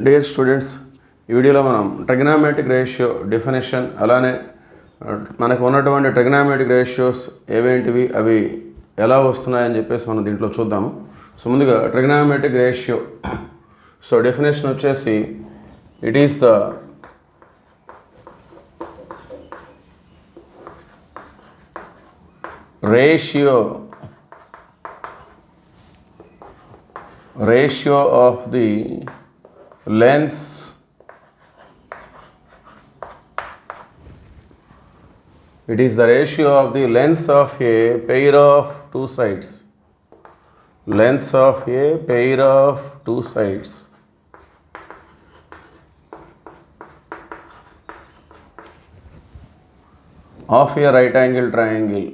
Dear students, ఈ వీడియోలో మనం ట్రిగ్నామెట్రిక్ రేషియో డెఫినేషన్ అలానే మనకు ఉన్నటువంటి ట్రిగ్నామెట్రిక్ రేషియోస్ ఏవేంటివి అవి ఎలా వస్తున్నాయని చెప్పేసి మనం దీంట్లో చూద్దాము. సో ముందుగా ట్రిగ్నామెట్రిక్ రేషియో సో డెఫినేషన్ వచ్చేసి it is the ratio of the lengths it is the ratio of the lengths of a pair of two sides of a right angle triangle.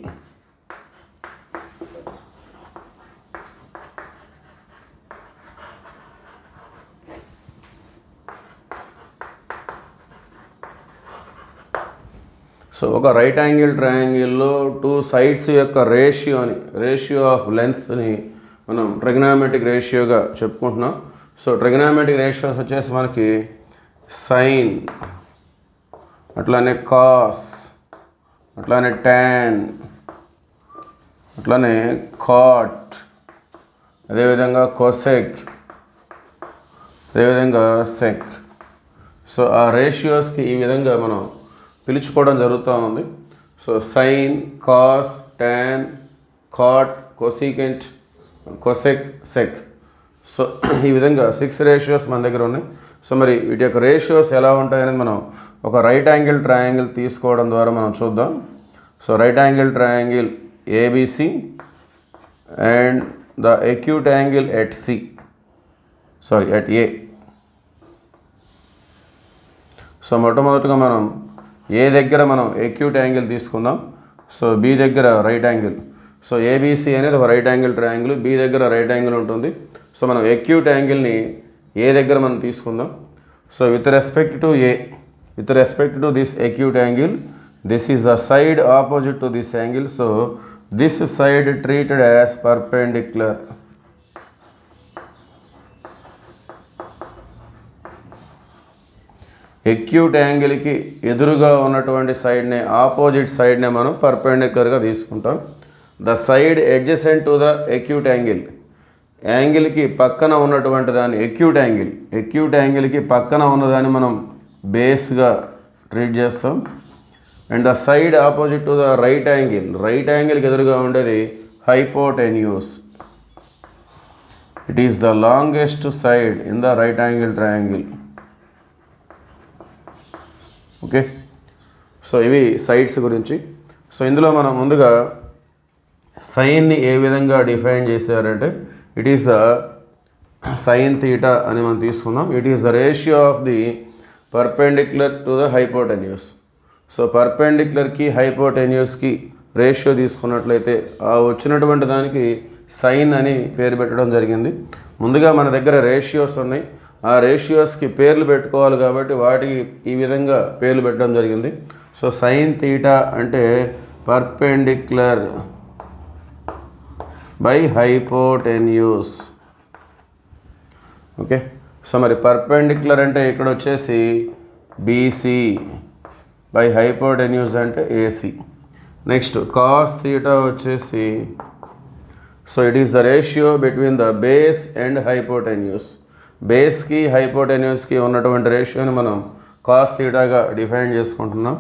So ఒక right angle ట్రయాంగిల్లో two sides యొక్క ratio of లెంత్స్ని మనం trigonometric రేషియోగా చెప్పుకుంటున్నాం. So trigonometric ratios వచ్చేసి మనకి sign, అట్లానే cos, అట్లానే tan, అట్లానే cot, అదేవిధంగా కొసెక్, అదేవిధంగా సెక్. సో ఆ రేషియోస్కి ఈ విధంగా మనం పిలుచుకోవడం జరుగుతూ ఉంది. So sine, cos, tan, cot, cosecant, cosec, sec. So ఈ విధంగా 6 రేషియోస్ మన దగ్గర ఉన్నాయి. సో మరి వీటి యొక్క రేషియోస్ ఎలా ఉంటాయనేది మనం ఒక రైట్ యాంగిల్ ట్రయాంగిల్ తీసుకోవడం ద్వారా మనం చూద్దాం. So right angle triangle ABC and the acute angle at A. So మొట్టమొదటిగా మనం ఏ దగ్గర మనం acute యాంగిల్ తీసుకుందాం. సో బి దగ్గర రైట్ యాంగిల్. సో ఏబిసి అనేది ఒక రైట్ యాంగిల్ ట్రయాంగిల్, బి దగ్గర రైట్ యాంగిల్ ఉంటుంది. సో మనం acute యాంగిల్ని ఏ దగ్గర మనం తీసుకుందాం. So with respect to this acute angle, this is the side opposite to this angle. So this side treated as perpendicular. Acute యాంగిల్కి ఎదురుగా ఉన్నటువంటి సైడ్నే, ఆపోజిట్ సైడ్నే మనం పర్పెండిక్యులర్గా తీసుకుంటాం. The side adjacent to the acute యాంగిల్కి పక్కన ఉన్నటువంటి దాన్ని ఎక్యూట్ యాంగిల్కి పక్కన ఉన్నదాన్ని మనం బేస్గా ట్రీట్ చేస్తాం. And the side opposite to the right యాంగిల్కి ఎదురుగా ఉండేది hypotenuse. It is the longest side in the right angle triangle. Okay, so ఇవి సైడ్స్ గురించి. సో ఇందులో మనం ముందుగా సైన్ని ఏ విధంగా డిఫైన్ చేశారంటే it is the sine theta అని మనం తీసుకుందాం. It is the ratio of the perpendicular to the hypotenuse. So పర్పెండిక్యులర్కి హైపోటెన్యూస్కి రేషియో తీసుకున్నట్లయితే ఆ వచ్చినటువంటి దానికి సైన్ అని పేరు పెట్టడం జరిగింది. ముందుగా మన దగ్గర రేషియోస్ ఉన్నాయి, ఆ రేషియోస్కి పేర్లు పెట్టుకోవాలి కాబట్టి వాటికి ఈ విధంగా పేర్లు పెట్టడం జరిగింది. సో సైన్ థీటా అంటే perpendicular by hypotenuse. Okay, so మరి పర్పెండిక్యులర్ అంటే ఇక్కడ వచ్చేసి బీసీ బై హైపోటెన్యూస్ అంటే ఏసీ. నెక్స్ట్ కాస్ థీటా వచ్చేసి, so it is the ratio between the base and hypotenuse. బేస్కి హైపోటెన్యూస్కి ఉన్నటువంటి రేషియోని మనం కాస్ థీటాగా డిఫైన్ చేసుకుంటున్నాం.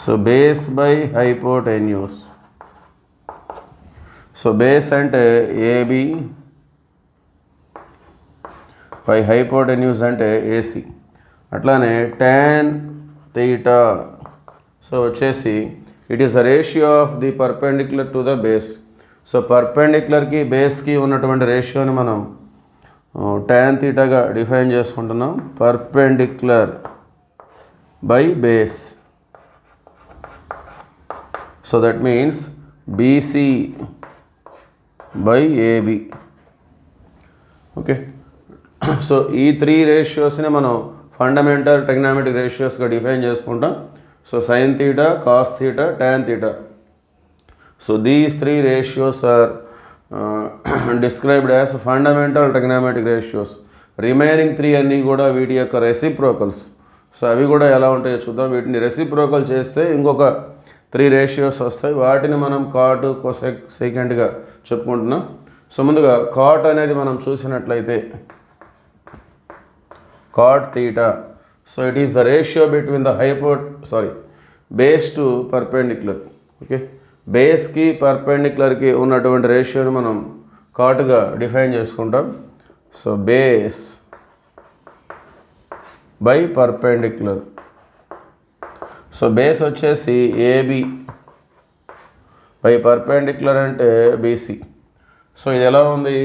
So base by hypotenuse. So base అంటే ఏబి బై హైపోటెన్యూస్ అంటే ఏసీ. అట్లానే టాన్ థీటా సో వచ్చేసి it is the ratio of the perpendicular to the base. So పర్పెండిక్యులర్కి బేస్కి ఉన్నటువంటి రేషియోని మనం టాన్ థీటాగా డిఫైన్ చేసుకుంటున్నాం. Perpendicular by base. So that means BC by AB. Okay, so ఈ 3 రేషియోస్ని మనం ఫండమెంటల్ ట్రిగ్నామెట్రిక్ రేషియోస్గా డిఫైన్ చేసుకుంటాం. So sine theta, cos theta, tan theta. So these 3 ratios are described as fundamental trigonometric ratios. Remaining 3 అన్నీ కూడా వీటి యొక్క reciprocals. So అవి కూడా ఎలా ఉంటాయో చూద్దాం. వీటిని రెసిప్రోకల్ చేస్తే ఇంకొక 3 రేషియోస్ వస్తాయి. వాటిని మనం కాట్, కొసెక్, సెకండ్గా చెప్పుకుంటున్నాం. సో ముందుగా కాట్ అనేది మనం చూసినట్లయితే cot theta. So it is the ratio between the base to perpendicular. Okay, బేస్కి పర్పెండిక్యులర్కి ఉన్నటువంటి రేషియోని మనం కాట్గా డిఫైన్ చేసుకుంటాం. So base by perpendicular. So base వచ్చేసి ఏబి బై పర్పెండిక్యులర్ అంటే బీసీ. సో ఇది ఎలా ఉంది,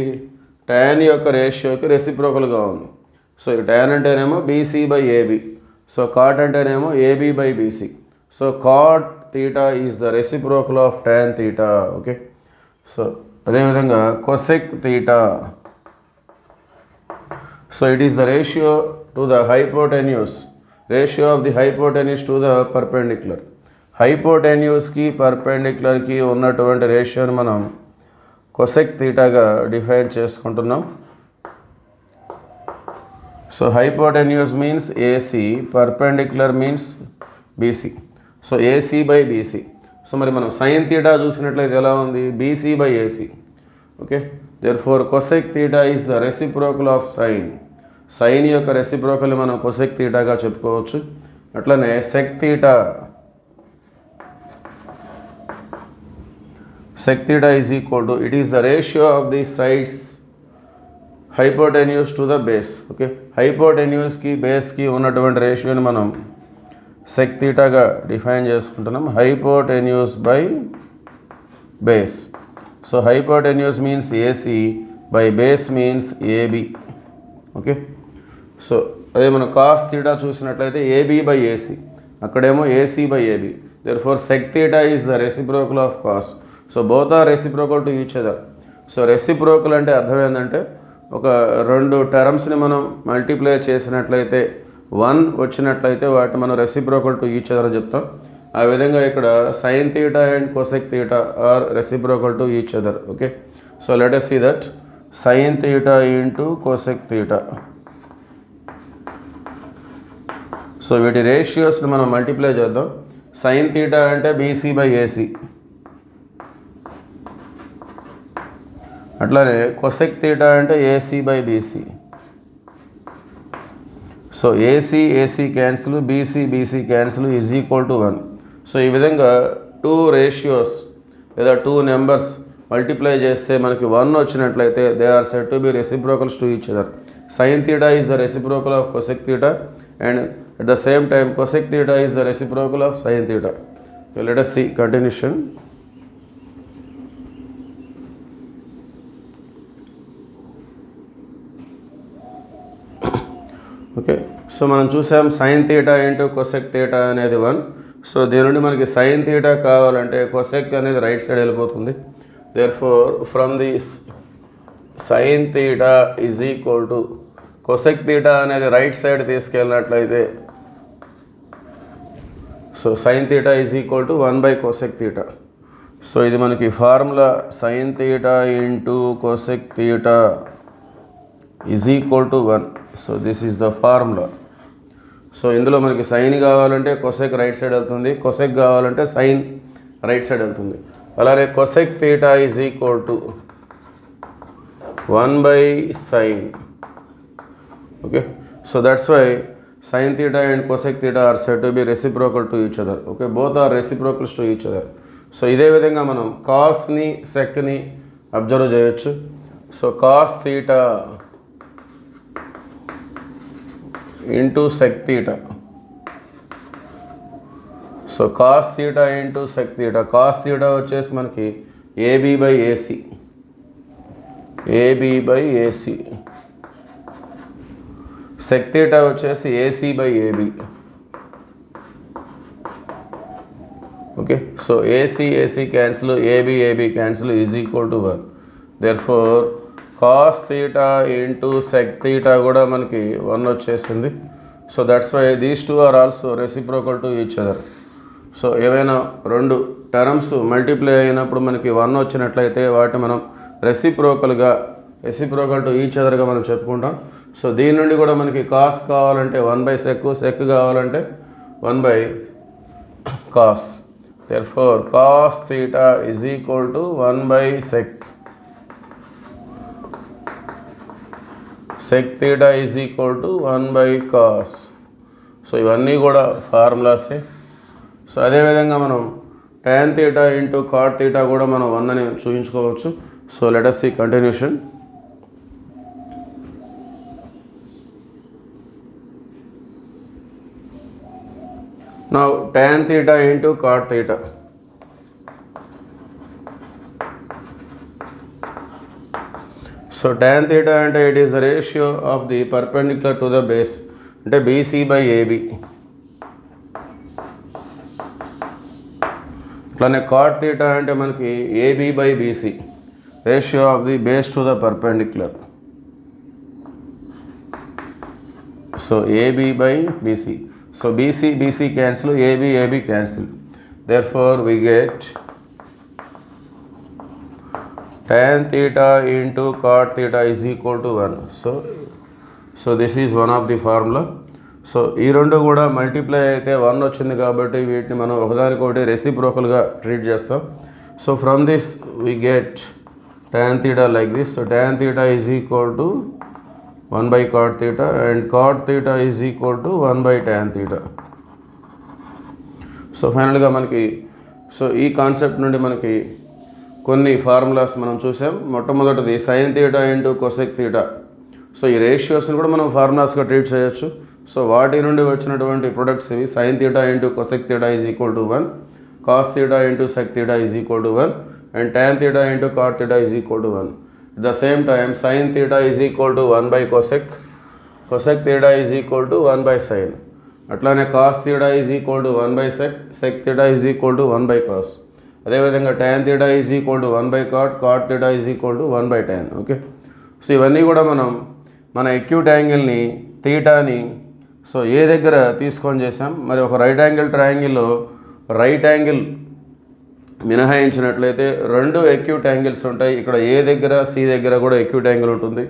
tan యొక్క రేషియోకి రెసిప్రోకల్గా ఉంది. సో ఈ tan అంటేనేమో BC by AB. So cot అంటేనేమో AB by BC. So cot theta is the reciprocal of tan theta. Okay, so అదేవిధంగా cosec theta. So it is the ratio to the hypotenuse, ratio of the hypotenuse to the perpendicular. హైపోటెన్యూస్కి పర్పెండిక్యులర్కి ఉన్నటువంటి రేషియోని మనం cosec థీటాగా define చేసుకుంటున్నాం. So hypotenuse means AC, perpendicular means BC. So AC by BC. So మరి మనం sine theta చూసినట్లయితే ఎలా ఉంది, BC by AC. Okay, therefore cosec theta is the reciprocal of sine. Sine యొక్క రెసిప్రోకల్ని మనం కొసెక్ థీటాగా చెప్పుకోవచ్చు. అట్లనే sec theta, sec theta is equal to, it is the ratio of the sides hypotenuse to the base. Okay, హైపోటెన్యూస్కి బేస్కి ఉన్నటువంటి రేషియోని మనం సెక్ థీటాగా డిఫైన్ చేసుకుంటున్నాం. Hypotenuse by base. So hypotenuse means AC by base means AB. Okay, so అదే మనం cos theta చూసినట్లయితే ఏబి బై ఏసీ, అక్కడేమో AC by AB. Therefore sec theta is the reciprocal of cos. So both are reciprocal to each other. So reciprocal అంటే అర్థం ఏంటంటే ఒక 2 టర్మ్స్ని మనం multiply చేసినట్లయితే 1 వచ్చినట్లయితే వాటిని మనం రెసిప్రోకల్ టు ఈచ్ అదర్ అని చెప్తాం. ఆ విధంగా ఇక్కడ sine theta and cosec theta are reciprocal to each other. Okay, so let us see that sine theta into cosec theta. So వీటి రేషియోస్ని మనం మల్టిప్లై చేద్దాం. సైన్ థీటా అంటే బీసీ బై ఏసీ, అట్లానే కొసెక్ థీటా అంటే AC by BC. So AC AC cancel, BC BC cancel is equal to 1. So ఈ విధంగా 2 ratios లేదా 2 నెంబర్స్ మల్టిప్లై చేస్తే మనకి 1 వచ్చినట్లయితే they are said to be reciprocals to each other. Sine theta is the reciprocal of cosec theta and at the same time cosec theta is the reciprocal of sin theta. So let us see continuation. Okay, so మనం చూసాం sine theta into cosec theta అనేది 1. So దీని నుండి మనకి sine theta కావాలంటే cosec అనేది right side వెళ్ళిపోతుంది. Therefore from this sine theta is equal to cosec theta అనేది రైట్ సైడ్ తీసుకెళ్ళినట్లయితే so sine theta is equal to 1 by cosec theta. So ఇది మనకి formula sine theta into cosec theta is equal to 1. So this is the formula. So ఇందులో మనకి sine కావాలంటే cosec right side వెళ్తుంది, cosec కావాలంటే sine right side వెళ్తుంది. అలానే cosec theta is equal to 1 by sine. Okay, so that's why sin theta and cosec theta are said to be reciprocal to each other. Okay, both are reciprocals to each other. So ఇదే విధంగా మనం కాస్ని సెక్ని observe చేయొచ్చు. So cos theta into sec theta. So cos theta into sec theta. Cos theta వచ్చేసి మనకి AB by AC, AB by AC. Sec theta వచ్చేసి AC by AB. Okay, so AC AC cancel, AB AB cancel is equal to 1. Therefore cos theta into sec theta కూడా మనకి 1 వచ్చేసింది. So that's why these 2 are also reciprocal to each other. So ఏవైనా 2 terms multiply అయినప్పుడు మనకి 1 వచ్చినట్లయితే వాటిని మనం reciprocal to each అదర్గా మనం చెప్పుకుంటాం. సో దీని నుండి కూడా మనకి కాస్ కావాలంటే 1/sec, sec కావాలంటే 1/cos. Therefore cos theta is equal to 1/sec. Sec theta is equal to 1/cos. So ఇవన్నీ కూడా ఫార్ములాసే. సో అదేవిధంగా మనం tan theta into cot theta కూడా మనం 1 అని చూపించుకోవచ్చు. So let us see continuation. Now tan theta into cot theta. So tan theta అంటే it is the ratio of the perpendicular to the base అంటే BC by AB. అట్లానే cot theta అంటే మనకి AB by BC, ratio of the base to the perpendicular. So AB by BC. So BC cancel, AB cancel. Therefore we get tan theta into cot theta is equal to 1. So this is one of the formula. So ఈ రెండు కూడా multiply అయితే 1 వచ్చింది కాబట్టి వీటిని మనం ఒకదానికొకటి రెసిప్రోకల్గా treat చేస్తాం. So from this we get tan theta like this. So tan theta is equal to 1/cot theta and cot theta is equal to 1/tan theta. So ఫైనల్గా మనకి ఈ కాన్సెప్ట్ నుండి మనకి కొన్ని ఫార్ములాస్ మనం చూసాం. మొట్టమొదటిది sin theta into cosec theta. So ఈ రేషియోస్ని కూడా మనం ఫార్ములాస్గా ట్రీట్ చేయొచ్చు. సో వాటి నుండి వచ్చినటువంటి ప్రొడక్ట్స్ ఇవి. sin theta into cosec theta is equal to 1, cos theta into sec theta is equal to 1 and tan theta into cot theta is equal to 1. At the same time sin theta is equal to 1/cosec, cosec theta is equal to 1/sin. అట్లానే cos theta is equal to 1/sec, sec theta is equal to 1/cos. అదేవిధంగా tan theta is equal to 1/cot, cot theta is equal to 1/tan. Okay. So ఇవన్నీ కూడా మనం మన acute యాంగిల్ని థీటాని so ఏ దగ్గర తీసుకొని చేసాం. మరి ఒక రైట్ యాంగిల్ ట్రయాంగిల్లో రైట్ యాంగిల్ మినహాయించినట్లయితే 2 ఎక్యూట్ యాంగిల్స్ ఉంటాయి. ఇక్కడ ఏ దగ్గర సి దగ్గర కూడా ఎక్యూట్ యాంగిల్ ఉంటుంది.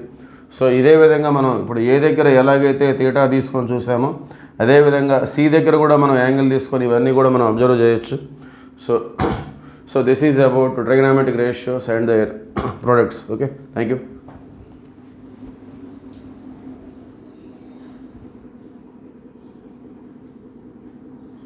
సో ఇదే విధంగా మనం ఇప్పుడు ఏ దగ్గర ఎలాగైతే థీటా తీసుకొని చూసామో అదేవిధంగా సి దగ్గర కూడా మనం యాంగిల్ తీసుకొని ఇవన్నీ కూడా మనం అబ్జర్వ్ చేయొచ్చు. So this is about trigonometric ratios and their products. Okay, thank you.